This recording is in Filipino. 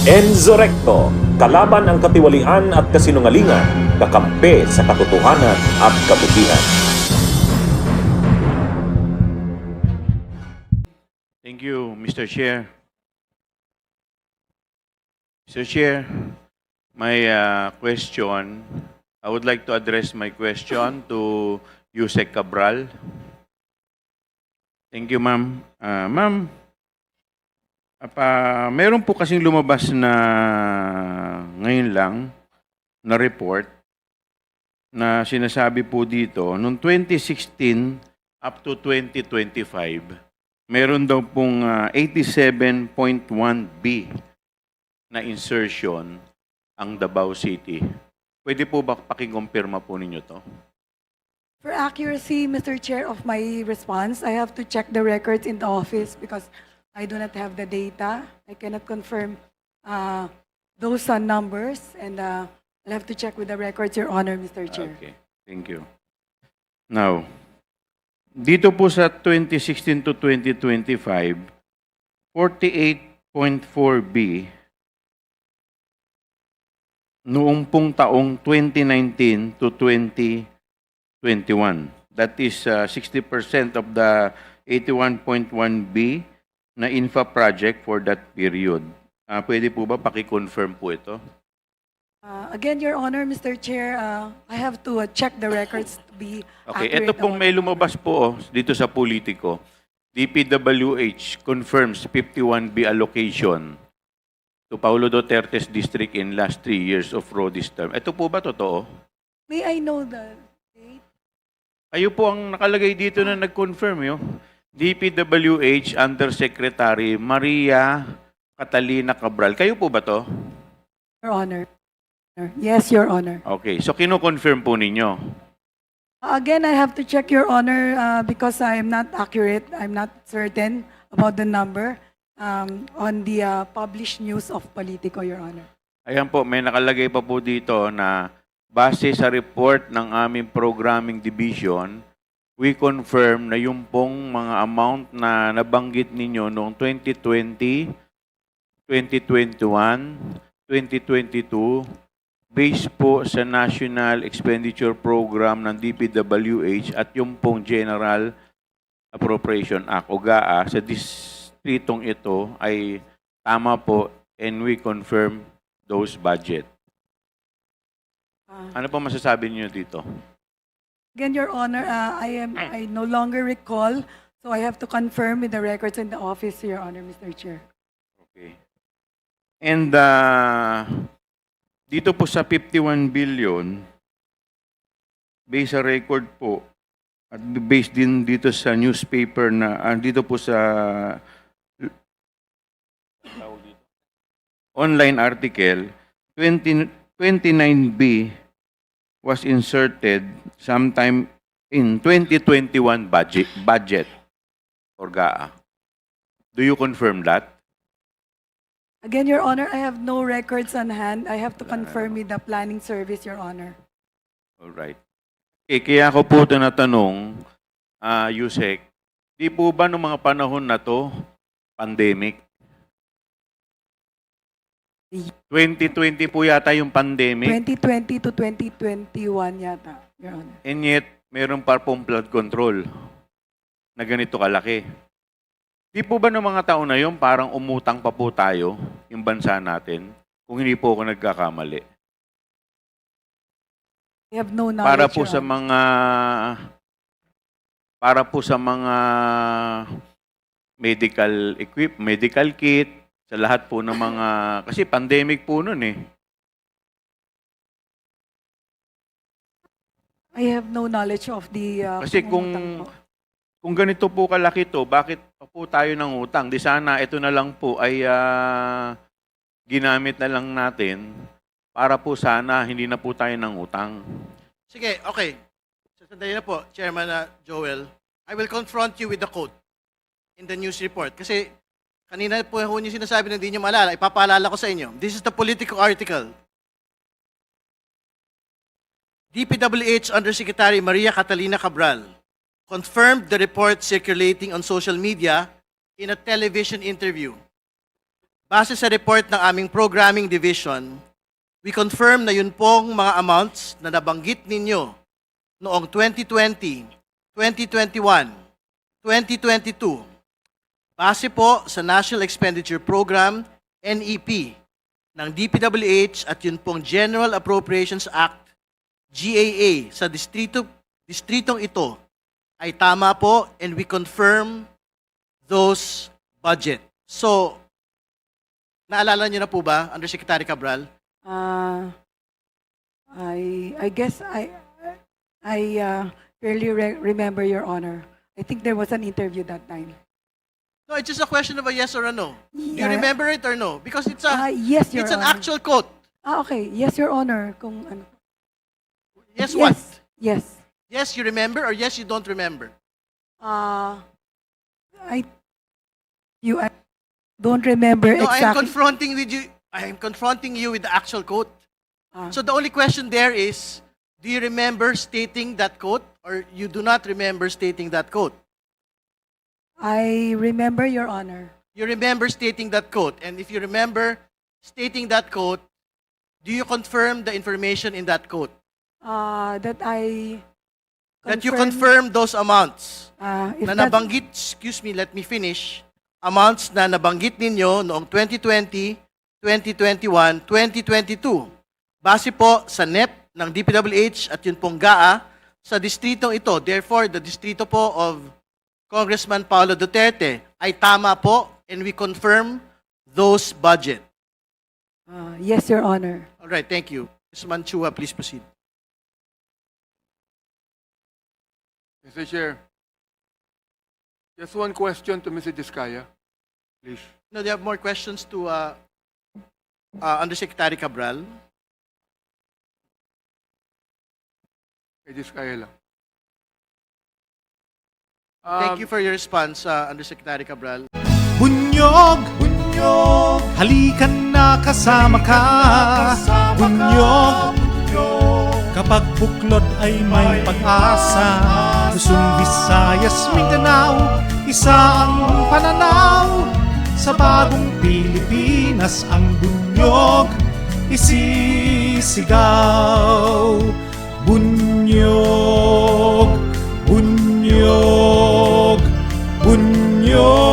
Enzo Recto, kalaban ang katiwalian at kasinungalingan, kakampi sa katotohanan at kabutihan. Thank you, Mr. Chair. Mr. Chair, my question, I would like to address my question to Yusek Cabral. Thank you, ma'am. Ma'am, meron po kasing lumabas na ngayon lang na report na sinasabi po dito, noong 2016 up to 2025, meron daw pong 87.1B na insertion ang Davao City. Pwede po ba pakikumpirma po ninyo to? For accuracy, Mr. Chair, of my response, I have to check the records in the office because I do not have the data. I cannot confirm those numbers, and I'll have to check with the records, Your Honor, Mr. Chair. Okay, thank you. Now, dito po sa 2016 to 2025, 48.4B noong pong taong 2019 to 2021. That is 60% of the 81.1B na infra project for that period. Pwede po ba paki-confirm po ito? Again, Your Honor, Mr. Chair, I have to check the records to be Okay, accurate. ito pong may lumabas po dito sa Politico. DPWH confirms 51B allocation to Paulo Duterte's district in last 3 years of Rodi's term. Ito po ba totoo? May I know the date? Kayo po ang nakalagay dito na nag-confirm yun. DPWH Undersecretary Maria Catalina Cabral. Kayo po ba to? Your Honor. Yes, Your Honor. Okay, so kino-confirm po ninyo. Again, I have to check, Your Honor, because I am not accurate. I'm not certain about the number on the published news of Politico, Your Honor. Ayan po, may nakalagay pa po dito na base sa report ng aming programming division, we confirm na yung pong mga amount na nabanggit ninyo noong 2020, 2021, 2022, based po sa National Expenditure Program ng DPWH at yung pong General Appropriation Act o GAA sa distritong ito ay tama po and we confirm those budget. Ano po masasabi niyo dito? Again, Your Honor, I no longer recall, so I have to confirm with the records in the office, Your Honor, Mr. Chair. Okay. And dito po sa 51 billion, based sa record po, at based din dito sa newspaper na, dito po sa online article, 29B was inserted sometime in 2021 budget for GAA. Do you confirm that? Again, Your Honor, I have no records on hand. I have to confirm with the planning service, Your Honor. All right. Okay, kaya ako po tinatanong, Yusek, di po ba noong mga panahon na to, pandemic? 2020 po yata yung pandemic. 2020 to 2021 yata, Your Honor. And yet, meron pa pong flood control na ganito kalaki. Di po ba ng mga taon na yun, parang umutang pa po tayo, yung bansa natin, kung hindi po ako nagkakamali? I have no knowledge, Para po Your sa Honor. mga medical kit, sa lahat po ng mga, kasi pandemic po nun eh. I have no knowledge of the Kasi pangungutang po. kung ganito po kalaki to, bakit pa po tayo ng utang? Di sana ito na lang po ay ginamit na lang natin para po sana hindi na po tayo ng utang. Sige, okay. Sandali na po, Chairman Joel. I will confront you with the quote in the news report. Kasi kanina po yung sinasabi na hindi nyo maalala. Ipapaalala ko sa inyo. This is the Politico article. DPWH Undersecretary Maria Catalina Cabral confirmed the report circulating on social media in a television interview. base sa report ng aming programming division, we confirm na yun pong mga amounts na nabanggit ninyo noong 2020, 2021, 2022, base po sa National Expenditure Program, NEP, ng DPWH at yun pong General Appropriations Act, GAA, sa distritong ito ay tama po and we confirm those budget. So, naalala niyo na po ba, Undersecretary Cabral? I guess I barely remember, Your Honor. I think there was an interview that time. No, it's just a question of a yes or a no. Do you Yeah. remember it or no? Because it's Yes, Your it's an Honor. actual quote. Okay. Yes, Your Honor. Kung ano. Yes, what? Yes. Yes, you remember or yes, you don't remember? I don't remember No, I am exactly. confronting you with the actual quote. Ah. So the only question there is, do you remember stating that quote or you do not remember stating that quote? I remember, Your Honor. You remember stating that quote. And if you remember stating that quote, do you confirm the information in that quote? That I That you confirm those amounts if na that's- nabanggit, excuse me, let me finish, amounts na nabanggit ninyo noong 2020, 2021, 2022. Base po sa NEP ng DPWH at yun pong GAA sa distritong ito. Therefore, the distrito po of Congressman Paulo Duterte ay tama po and we confirm those budget. yes, Your Honor. All right, thank you. Ms. Manchua, please proceed. Mr. Chair, just one question to Mr. Diskaya, please. No, do you have more questions to Undersecretary Cabral? Kay Diskaya lang. Thank you for your response, Undersecretary Cabral. Bunyog, bunyog, halikan na kasama ka. Bunyog, kapag buklod ay may pag-asa. Luzon, Visayas, Mindanao, isa ang pananaw. Sa bagong Pilipinas ang bunyog isisigaw. Bunyog, bunyog, bunyog.